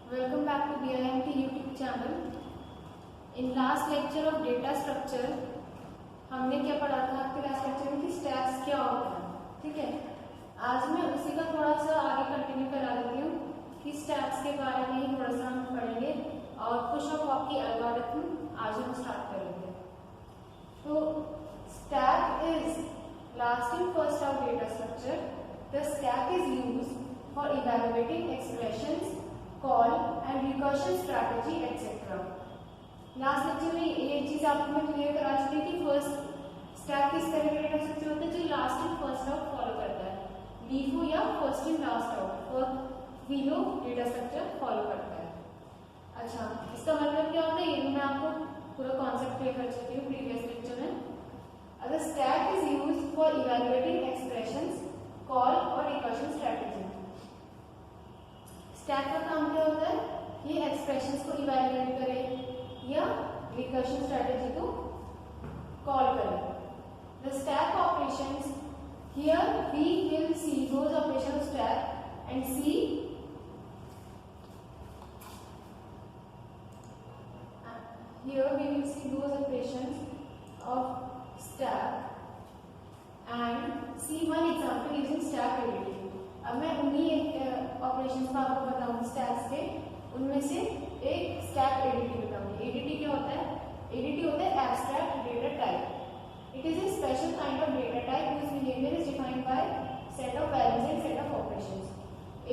Welcome back to BIMT YouTube channel. In last lecture of data structure हमने क्या पढ़ा था आपके लास्ट लेक्चर में कि स्टैक्स क्या होता है. ठीक है, आज मैं उसी का थोड़ा सा आगे कंटिन्यू करा देती हूँ कि स्टैक्स के बारे में ही थोड़ा सा हम पढ़ेंगे और पुश ऑफ पॉप की एल्गोरिथम आज हम स्टार्ट करेंगे. तो stack is last in first of data structure. The stack is used for evaluating expressions, call and recursion strategy etc. Last lecture में ये चीज आपको मैं क्लियर करा चुकी कि फर्स्ट स्टैक किस तरह का डेटा स्ट्रक्चर होता है जो last in first out follow करता है. LIFO या फर्स्ट इन लास्ट आउट और FILO डेटा स्ट्रक्चर फॉलो करता है. अच्छा, इसका मतलब क्या होता है ये मैं आपको पूरा कॉन्सेप्ट क्लियर कर चुकी हूँ प्रीवियस लेक्चर में. अगर stack is used for evaluating expressions, call और रिकर्शन स्ट्रेटजी. स्टैक का काम क्या होता है कि एक्सप्रेशंस को इवैल्यूएट करे या रिकर्शन स्ट्रेटजी को कॉल करे. The stack operations here we will see those operation of stack and see here we will see those operations of stack and see one example using stack ADT. अब मैं उन्हीं operations को आपको बताऊंगी stacks के. उनमें से एक स्टैक एडीटी बताऊंगी. एडीटी क्या होता है? एडीटी होता है abstract data type. It is a special kind of data type whose behavior is defined by set of values and set of operations.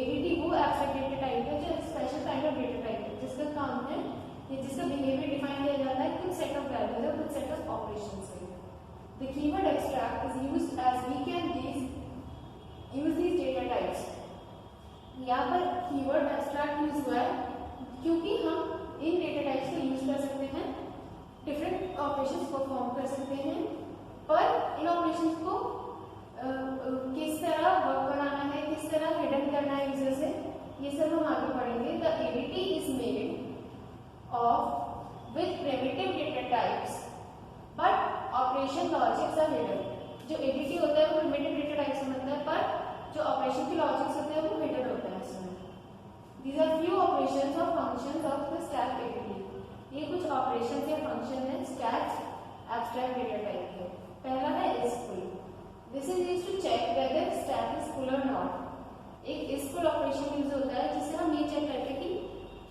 ADT वो एब्स्ट्रैक्ट डेटा टाइप है जो special kind of data type है जिसका काम है कि जिसका behaviour define किया जाता है कुछ सेट ऑफ वैल्यूज और कुछ सेट ऑफ ऑपरेशंस से. The keyword abstract is used as we can use these data types. यहाँ पर कीवर्ड एब्स्ट्रैक्ट यूज हुआ है क्योंकि हम इन डेटा टाइप्स को यूज कर सकते हैं, डिफरेंट ऑपरेशंस परफॉर्म कर सकते हैं, पर इन ऑपरेशंस को किस तरह वर्क बनाना है, किस तरह हिडन करना है यूजर से, ये सब हम आगे पढ़ेंगे. The ADT is made of with primitive data types but operation logics are hidden. जो एडीटी होता है वो प्रिमिटिव डेटा टाइप से बनता है पर जो ऑपरेशन के लॉजिक्स होते हैं वो हिडन होता है इसमें. दीज आर फ्यू ऑपरेशंस और functions of the stack ADT. ये कुछ ऑपरेशंस या फंक्शन है स्टैक एब्स्ट्रैक्ट डेटा टाइप के. पहला है is full. This is used to check whether stack is full और नॉट. एक इज फुल ऑपरेशन यूज होता है जिससे हम ये चेक करते हैं कि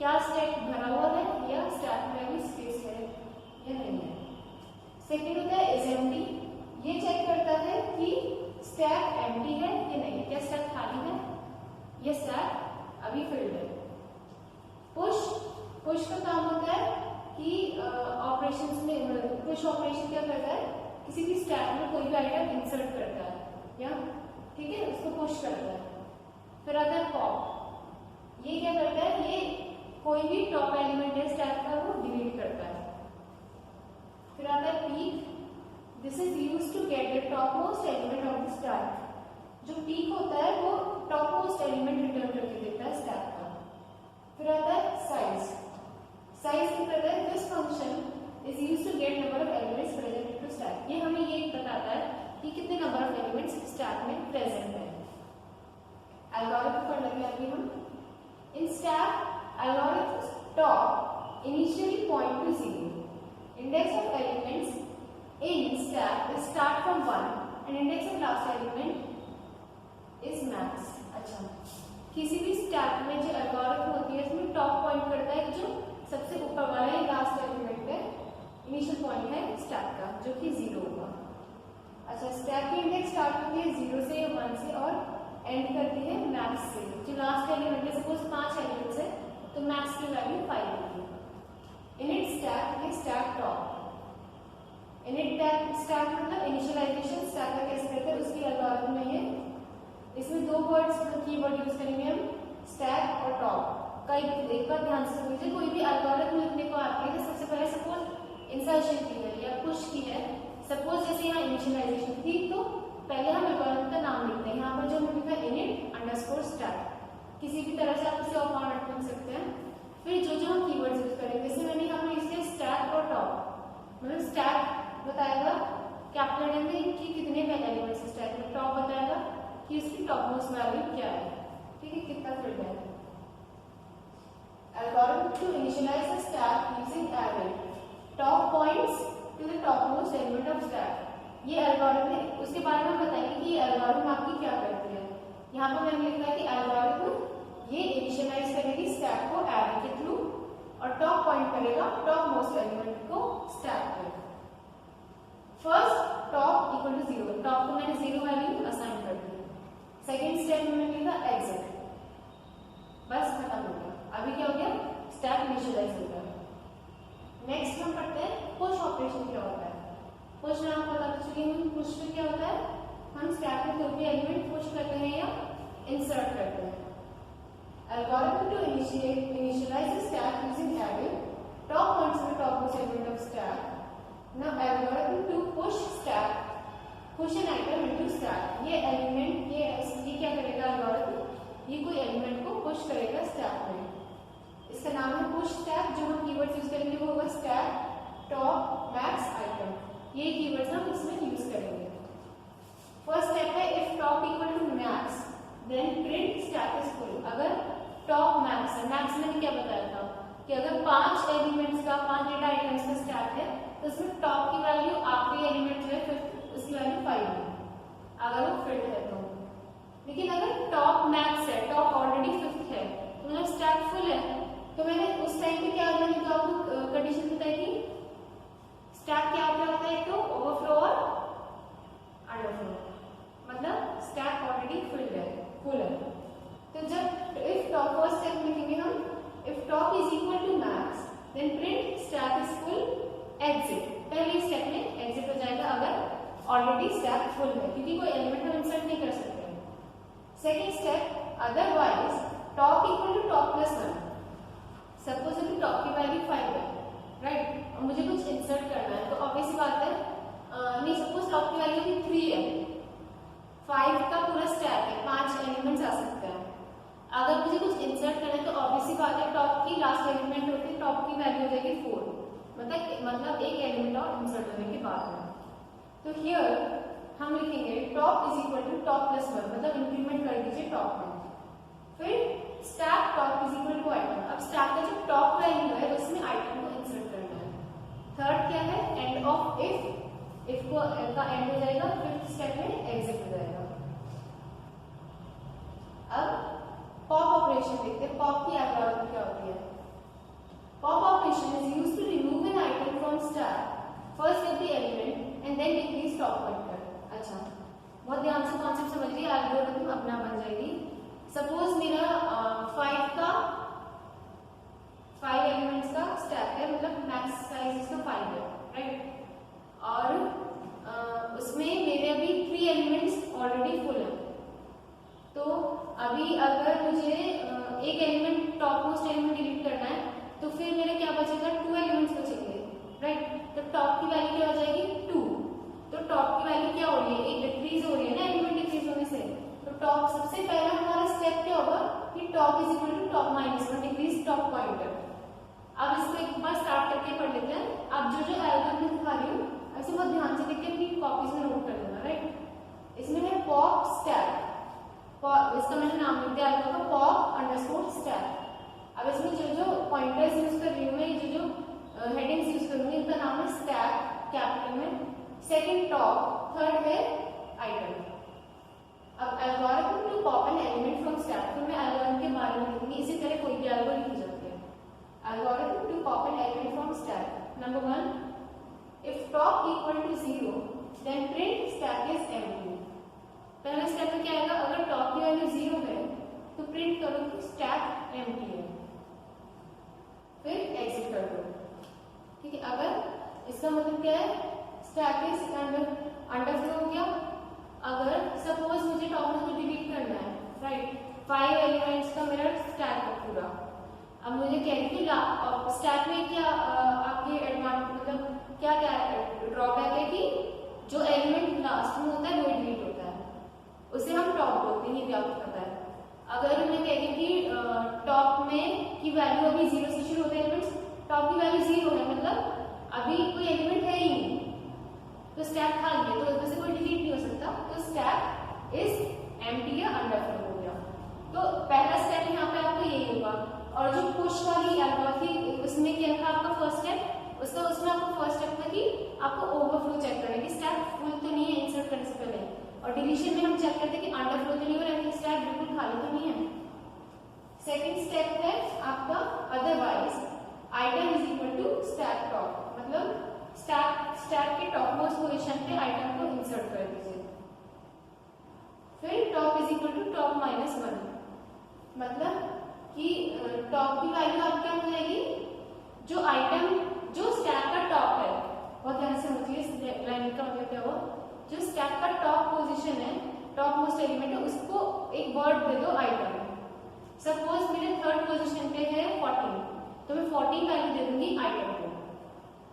क्या स्टैक भरा हुआ है या स्टैक में अभी स्पेस है या नहीं है. सेकेंड होता है इज एम्प्टी. ये चेक करता है कि स्टैक एम्प्टी है या नहीं, क्या स्टैक खाली है या स्टैक अभी फिल्ड है. पुश का काम होता है कि ऑपरेशंस में पुश ऑपरेशन क्या करता है किसी भी स्टैक में कोई भी आइटम इंसर्ट करता है या ठीक है उसको पुश करता है. फिर आता है पॉप. ये क्या करता है, ये कोई भी टॉप एलिमेंट है स्टैक का वो डिलीट करता है. फिर आता है peak. This is used to get the topmost element of the stack. जो पीक होता है वो topmost element रिटर्न करके देता है स्टैक का. फिर आता है साइज. साइज क्या करता है, this function is used to get number of elements present in the stack. ये हमें ये बताता है कि कितने नंबर ऑफ एलिमेंट्स स्टैक में प्रेजेंट है. एल्गोरिथम पढ़ लेंगे अभी हम. In stack algorithm top initially point to 0. Index of elements in stack is start from 1 and index of last element is max. अच्छा, किसी भी स्टैक में जो एल्गोरिथम होती है इसमें टॉप पॉइंट करता है जो सबसे ऊपर वाला है लास्ट एलिमेंट है, इनिशियल पॉइंट है स्टैक का जो कि 0 होगा. अच्छा, स्टैक की इंडेक्स स्टार्ट होती है 0 से या 1 से और एंड करती है मैक्स से. जो लास्ट एलिमेंट है सपोज 5 एलिमेंट्स है तो मैक्स की वैल्यू 5 होगी. इनिट स्टैक ये स्टैक टॉप. इनिट स्टैक मतलब इनिशियलाइजेशन स्टैक का कैसे करते हैं उसकी एल्गोरिथम में है. इसमें दो वर्ड्स कीवर्ड यूज करेंगे हम, स्टैक और टॉप का. एक बार ध्यान से समझिए, कोई भी एल्गोरिथम लिखने को आती है तो सबसे पहले सपोज इंसर्शन की है या पुश की है. सपोज जैसे यहाँ इनिशियलाइजेशन थी तो पहले हम एल्गोरिथम का नाम लिखते हैं. यहाँ पर जो हमने लिखा इनिट अंडरस्कोर स्टैक. किसी भी तरह से आप इसे और फॉर्मेट लिख सकते हैं. फिर जो हम कीवर्ड्स यूज करेंगे जैसे मैंने यहाँ पर इसके स्टैक और टॉप मतलब स्टैक बताएगा कैपिटल लेटर में कि कितने एलिमेंट्स स्टैक में. टॉप बताएगा कि इसकी टॉप मोस्ट वैल्यू क्या है, ठीक है, कितना फिल्ड है. to initialize a stack using array top points to the topmost element of stack. ये एल्गोरिथम है, उसके बारे में बताएंगे कि ये एल्गोरिथम आपकी क्या करती है. यहाँ पर मैंने लिखा है कि एल्गोरिथम ये इनिशियलाइज करेगी स्टैक को array के थ्रू और टॉप पॉइंट करेगा टॉप मोस्ट एलिमेंट को स्टैक पे. First top equal to 0, top को मैंने 0 वैल्यू असाइन कर दी. सेकेंड स्टेप में मैंने लिखा एग्जिट, बस खत्म हो गया. अभी क्या हो गया, स्टैक इनिशियलाइज हो गया. नेक्स्ट हम पढ़ते हैं पुश ऑपरेशन क्या होता है. पुश में आपको बता चुकी हूँ, पुश में क्या होता है, हम स्टैक में कोई भी एलिमेंट पुश करते हैं या इंसर्ट करते हैं. Algorithm to initialize a stack using array top points to the topmost element of stack. Now algorithm to push an item into stack. ये एलिमेंट ये क्या करेगा algorithm, ये कोई एलिमेंट को पुश करेगा स्टैक में. इसका नाम है पुश स्टैक. जो हम कीवर्ड्स यूज करेंगे वो होगा स्टैक, टॉप, मैक्स, आइटम. ये कीवर्ड्स हम इसमें यूज करेंगे. फर्स्ट स्टेप है if top equal to max then print stack is full. अगर टॉप मैक्स है, मैक्स मैंने क्या बताया था कि अगर 5 एलिमेंट्स का 5 डेटा आइटम्स का स्टैक है तो उसमें टॉप की वैल्यू आखिरी एलिमेंट जो है उसकी वैल्यू 5 है अगर वो फिल्ड है तो. लेकिन अगर टॉप मैक्स है, टॉप ऑलरेडी 5th है तो मतलब स्टैक फुल है, तो मैंने उस टाइम पे क्या मैंने तो आपको कंडीशन बताई थी स्टैक क्या होता है, तो ओवरफ्लो और अंडरफ्लो. मतलब स्टैक ऑलरेडी फुल है. तो जब इफ टॉप फर्स्ट स्टेप लिखेंगे हम if top is equal to max then print stack is full exit. पहले स्टेप में एग्जिट हो जाएगा अगर ऑलरेडी स्टैक फुल है, क्योंकि कोई एलिमेंट हम इंसर्ट नहीं कर सकते. Second step otherwise top equal to top plus 1. Suppose अभी टॉप की वैल्यू 5 है, राइट, और मुझे कुछ इंसर्ट करना है तो ऑब्वियस बात है नहीं, सपोज टॉप की वैल्यू भी 3 है, 5 का पूरा स्टैक है, 5 एलिमेंट्स आ सकते हैं. अगर मुझे कुछ इंसर्ट करना है तो ऑब्वियसली बात है टॉप की लास्ट एलिमेंट होती है, टॉप की वैल्यू हो जाएगी 4, मतलब एक एलिमेंट और इंसर्ट होने के बाद में. तो हियर हम लिखेंगे top is equal to top plus 1, मतलब इंक्रीमेंट कर दीजिए टॉप में. फिर stack top is equal to item. अब स्टैक का जो टॉप वैल्यू है उसमें आइटम को इंसर्ट करना है. थर्ड क्या है, एंड ऑफ इफ को का एंड हो जाएगा. फिफ्थ स्टेप में एग्जिट हो जाएगा. अब पॉप ऑपरेशन देखते हैं. पॉप की एल्गोरिथम क्या होती है. Pop operation is used to remove an item from stack. First get the element and then decrease top pointer. अच्छा, बहुत ध्यान से कॉन्सेप्ट समझिए, एल्गोरिथम अपना बन जाएगी. सपोज मेरा 5 एलिमेंट्स का स्टैक है, मतलब मैक्स साइज इसका 5 है, राइट, और उसमें मेरे अभी 3 एलिमेंट्स ऑलरेडी फुल है. तो अभी अगर मुझे एक element top most element delete करना है तो फिर मेरा क्या बचेगा, 2 एलिमेंट्स बचेंगे, राइट. तो टॉप की वैल्यू क्या हो जाएगी 2. तो टॉप की वैल्यू क्या हो रही है, एक डिक्रीज हो रही है ना एलिमेंट डिक्रीज होने से. तो टॉप सबसे पहला हमारा स्टेप क्या होगा कि top is equal to top minus 1 decrease top pointer. अब इसको एक बार स्टार्ट करके पढ़ लेते हैं. अब जो एल्गोरिथम दिखा रही हूँ ऐसे बहुत ध्यान से देखिए, अपनी कॉपीज में नोट कर लेना, राइट. इसमें है पॉप स्टैक, इसका मैंने नाम लिख दिया एल्गोरिथम पॉप अंडरस्कोर स्टैक. अब इसमें जो पॉइंटर्स यूज कर रही हूँ मैं, जो हेडिंग्स यूज करूंगी इनका नाम है स्टैक कैपिटल में, सेकंड टॉप, थर्ड है आइटम. अब algorithm to pop an element from stack, तो मैं एल्गोरिथम के बारे में लिखूंगी. इसी तरह कोई भी एल्गोरिथम लिख जाती है. Algorithm to pop an element from stack. Number 1, if top equal to 0 then print stack is empty. पहला स्टेप में क्या आएगा, अगर टॉप की वैल्यू 0 है तो प्रिंट करो कि स्टैक एम्प्टी है, फिर एग्जिट कर दो. ठीक है, अगर इसका मतलब क्या है, स्टैक इज अंडरफ्लो हो गया. अगर सपोज मुझे टॉप में को डिलीट करना है, राइट, 5 एलिमेंट्स का मेरा स्टैक है पूरा. अब मुझे कह रही थी स्टैक में क्या आपके एडवांटेज, मतलब क्या क्या ड्रॉबैक है कि जो एलिमेंट लास्ट में होता है वो डिलीट होता है, उसे हम टॉप बोलते हैं, ये भी आपको पता है. अगर मैं कह रही कि टॉप में की वैल्यू अभी 0 से शुरू होते हैं एलिमेंट्स, टॉप की वैल्यू 0 है, मतलब अभी कोई एलिमेंट है ही नहीं, तो स्टैक खाली है, तो उसमें से कोई डिलीट नहीं हो सकता. तो स्टैक इज एम्प्टी या अंडरफ्लो हो गया. तो पहला स्टेप यहाँ पे आपको यही होगा और जो पुश वाली एल्गोरिथम उसमें क्या था आपका फर्स्ट स्टेप, उसमें आपका फर्स्ट स्टेप था कि आपको ओवरफ्लो चेक करना है कि स्टैक फुल तो नहीं है इंसर्ट करने से पहले, और डिलीशन में हम चेक करते हैं कि अंडरफ्लो तो नहीं हो रहा है, स्टैक बिल्कुल खाली तो नहीं है। सेकंड स्टेप है आपका otherwise item is equal to stack top, मतलब स्टैक के टॉप मोस्ट पोजीशन पे आइटम को इंसर्ट कर दीजिए। फिर top is equal to top minus 1, मतलब कि टॉप की वैल्यू आप क्या हो जाएगी, जो आइटम जो स्टैक का टॉप है, बहुत ध्यान से समझिए इस लाइन का मतलब क्या हुआ, जो स्टैक का टॉप पोजीशन है, टॉप मोस्ट एलिमेंट है, उसको एक वर्ड दे दो आइटम। सपोज मेरे थर्ड पोजीशन पे है 14, तो मैं 14 वैल्यू दे दूंगी आइटम को।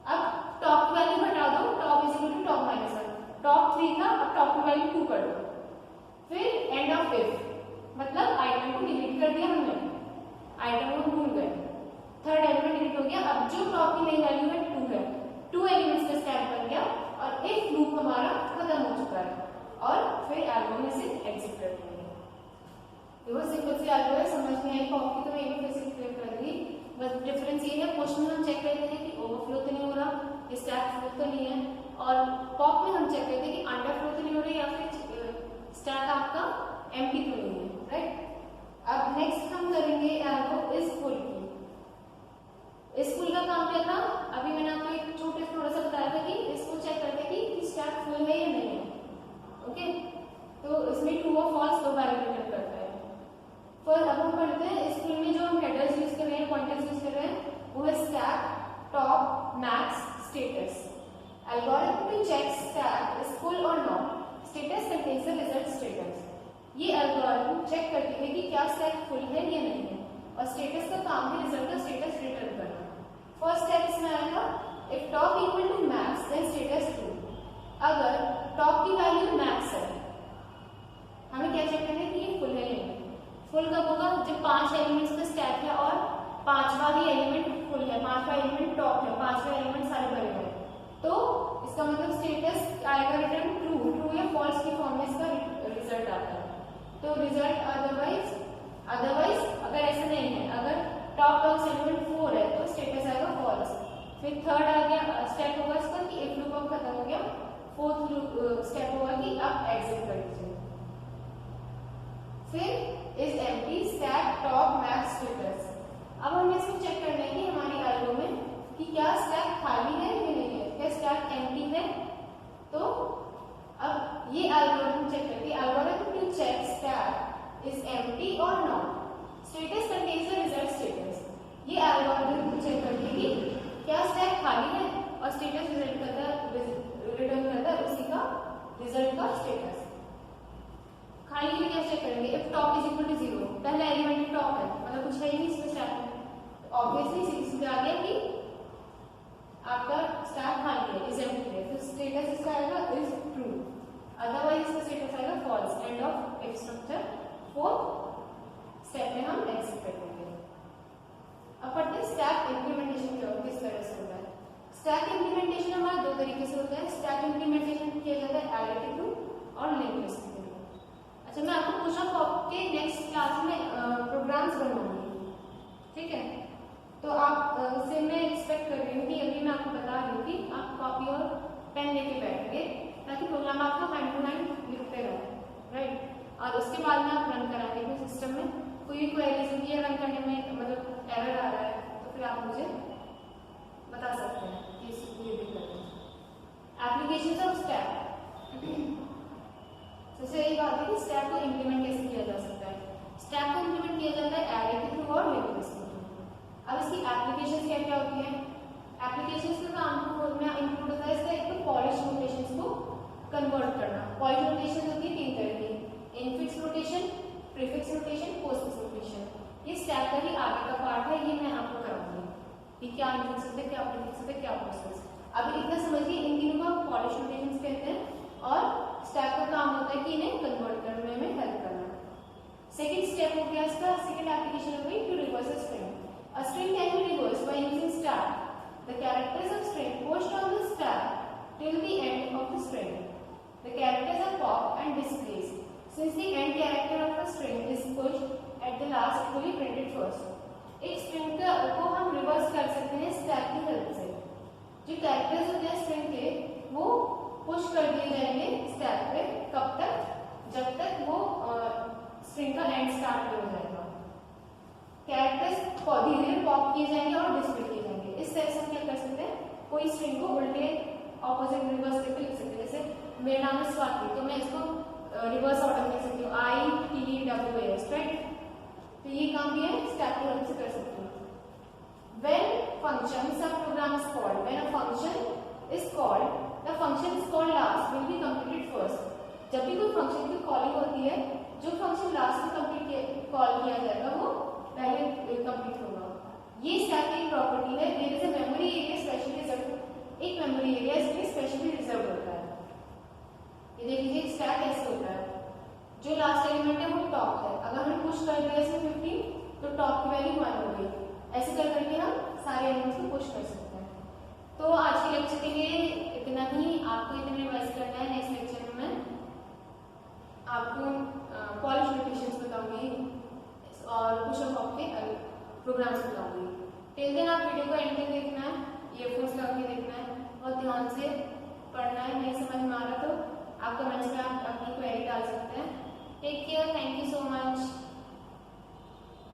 अब टॉप की वैल्यू हटा दो, top is equal to top minus 1, top 3 था, अब टॉप की वैल्यू 2 कर दो। फिर एंड ऑफ इफ, मतलब आइटम को डिलीट कर दिया हमने, आइटम को भूल गए, थर्ड एलिमेंट डिलीट हो गया। अब जो टॉप की नई वैल्यू है 2 है, 2 एलिमेंट्स का स्टैक बन गया और एक लूप हमारा खत्म हो चुका है, और फिर एल्गो में से एग्जिट कर देंगे। वो सिंपल सी एल्गो है, समझ में आई कॉपी तो मैं एक बार फिर क्लियर कर दूंगी। बस डिफरेंस ये है, क्वेश्चन में हम चेक करते हैं कि ओवरफ्लो तो नहीं हो रहा, स्टैक फ्लो तो नहीं है, और पॉप में हम चेक करते हैं कि अंडरफ्लो तो नहीं हो रही या फिर स्टैक आपका एम्प्टी तो नहीं है, राइट। अब नेक्स्ट हम करेंगे एल्गो इज फुल की। इस फुल का काम क्या था, अभी मैंने आपको एक छोटे से थोड़ा सा बताया था कि इसको चेक करते हैं कि स्टैक फुल है या नहीं है, ओके। तो इसमें ट्रू और फॉल्स दो वैल्यू रिटर्न करता है। फिर अब हम पढ़ते हैं इस फुल में जो हम हेडर्स यूज कर रहे हैं, पॉइंटर्स यूज कर रहे हैं, वो है stack, top, max, status. Algorithm to check stack is full और not, status contains the result status. ये एल्गोरिथम चेक करती है कि क्या स्टैक फुल है या नहीं है, और स्टेटस का काम है रिजल्ट का स्टेटस रिटर्न करना। फर्स्ट स्टेप इसमें आएगा, if top equal to max then status true. अगर टॉप की वैल्यू मैक्स है, हमें क्या चेक करना है कि ये फुल है या नहीं। फुल कब होगा, जब 5 एलिमेंट्स का स्टैक है और 5वां ही एलिमेंट फुल है, 5वां एलिमेंट टॉप है, 5वां एलिमेंट सारे भरे हुए हैं, तो इसका मतलब स्टेटस आएगा रिटर्न ट्रू, ट्रू या फॉल्स की फॉर्म में इसका रिजल्ट आता है। तो रिजल्ट अदरवाइज अगर ऐसा नहीं है, अगर टॉप टॉप एलिमेंट 4 है तो स्टेटस आएगा फॉल्स। फिर थर्ड आ गया स्टेप होगा इसका कि इफ लूप अब खत्म हो गया, फोर्थ स्टेप होगा कि आप एग्जिट कर दीजिए। फिर is empty, stack, top, max, status. अब हमें इसको चेक करना है कि हमारी एल्गो में कि क्या स्टैक खाली है या नहीं है, क्या स्टैक एम्प्टी है। तो अब ये एल्गोरिथम चेक करती है, algorithm to check stack is empty और not, status contains the result status. ये एल्गोरिथम चेक करती है कि क्या स्टैक खाली है, और स्टेटस रिजल्ट रिटर्न करता है उसी का रिजल्ट का स्टेटस। खाली के लिए क्या चेक करेंगे, if top is equal to 0, पहला एलिमेंट टॉप है, मतलब कुछ है ही नहीं इसमें स्टैक में, तो ऑब्वियसली सीधे आ गया कि आपका स्टैक खाली है, इज एम्प्टी है, तो स्टेटस इसका आएगा इज ट्रू, अदरवाइज इसका स्टेटस आएगा false. End of if structure. Fourth step में हम एग्जिट कर देंगे। अब पढ़ते हैं स्टैक इंप्लीमेंटेशन किस तरह से होता है। स्टैक इंप्लीमेंटेशन हमारा दो तरीके से होता है। स्टैक इंप्लीमेंटेशन किया जाता है एडिटिव टू और लिंक लिस्ट के लिए। अच्छा, मैं आपको पूछा आपके नेक्स्ट क्लास में प्रोग्राम्स बनवाऊंगी, ठीक है, तो आप से मैं एक्सपेक्ट कर रही हूँ कि अभी मैं आपको बता रही हूँ कि आप कॉपी और पेन लेके बैठेंगे ताकि प्रोग्राम आपको हैंड टू हैंड लिखते रहो, राइट। और उसके बाद में आप रन कराएंगे अपने सिस्टम में। कोई क्वेरीज होती है रन करने में, मतलब एरर आ रहा है, तो फिर आप मुझे बता सकते हैं कि ये दिक्कत है। एप्लीकेशन ऑफ स्टैक, सबसे यही बात है कि स्टैक को इम्प्लीमेंट कैसे किया जा सकता है। स्टैक को इम्प्लीमेंट किया जाता है एरे के थ्रू और लिंक लिस्ट के थ्रू। अब इसकी एप्लीकेशन क्या क्या होती है। एप्लीकेशन का काम में इंक्लूड होता है इसका एक तो पॉलिश नोटेशंस को कन्वर्ट करना। पॉलिश नोटेशन होती है 3 तरह की, infix notation, prefix notation, postfix notation. ये स्टैक का ही आगे का पार्ट है, ये मैं आपको कराऊंगी कि क्या इनफिक्स होते हैं, क्या प्रीफिक्स होते हैं, क्या पोस्टफिक्स। अब इतना समझिए, इन तीनों को पॉलिश नोटेशंस कहते हैं और स्टैक का काम होता है कि इन्हें कन्वर्ट करने में हेल्प करना। सेकंड स्टेप हो गया इसका, सेकंड एप्लीकेशन हो गई to reverse a string. A string can be reversed by using stack. The characters of string pushed on the stack till the end of the string. The characters are popped and displaced since the end character of a string is pushed at the last to be printed first. एक string को हम reverse कर सकते हैं stack की help से। जो characters होते हैं स्ट्रिंग के वो पुश कर दिए जाएंगे स्टैक पे, कब तक, जब तक वो स्ट्रिंग का एंड स्टार्ट हो जाएगा। कैरेक्टर्स धीरे धीरे पॉप किए जाएंगे और डिस्प्ले किए जाएंगे। इस तरह से हम क्या कर सकते हैं, कोई स्ट्रिंग को उल्टे ऑपोजिट रिवर्स करके लिख सकते हैं। जैसे मेरा नाम है स्वाति, तो मैं इसको रिवर्स ऑर्डर में लिख सकती हूँ, ITWAS, राइट। तो ये काम भी है स्टैक की हेल्प से कर सकते हैं। When function subprogram is called, when a function is called, the function is called last will be completed first. जब भी कोई फंक्शन की कॉलिंग होती है, जो फंक्शन लास्ट में कंप्लीट कॉल किया जाएगा वो पहले कंप्लीट होगा। ये स्टैक की प्रॉपर्टी है। There is a memory area specially reserve, एक मेमोरी एरिया इसके लिए स्पेशली रिजर्व होता है। ये देख लीजिए स्टैक ऐसे होता है, जो लास्ट एलिमेंट है वो टॉप है। अगर हमने पुश कर दिया इसमें 15 तो टॉप की वैल्यू 1 हो गई। ऐसे कर करके हम सारे एलिमेंट्स को पुश कर सकते हैं। तो आज के लेक्चर के लिए इतना ही, आपको इतना रिवाइज करना है। नेक्स्ट लेक्चर में मैं आपको पॉलिश नोटेशंस बताऊंगी और पुश ऑफ के प्रोग्राम्स बताऊंगी। टिल देन आप वीडियो को एंड तक देखना है, ईयरफोन्स लगा के देखना है और ध्यान से पढ़ना है। नहीं समझ में आ रहा तो आप कमेंट्स में आप अपनी क्वेरी डाल सकते हैं। Take care, thank you so much.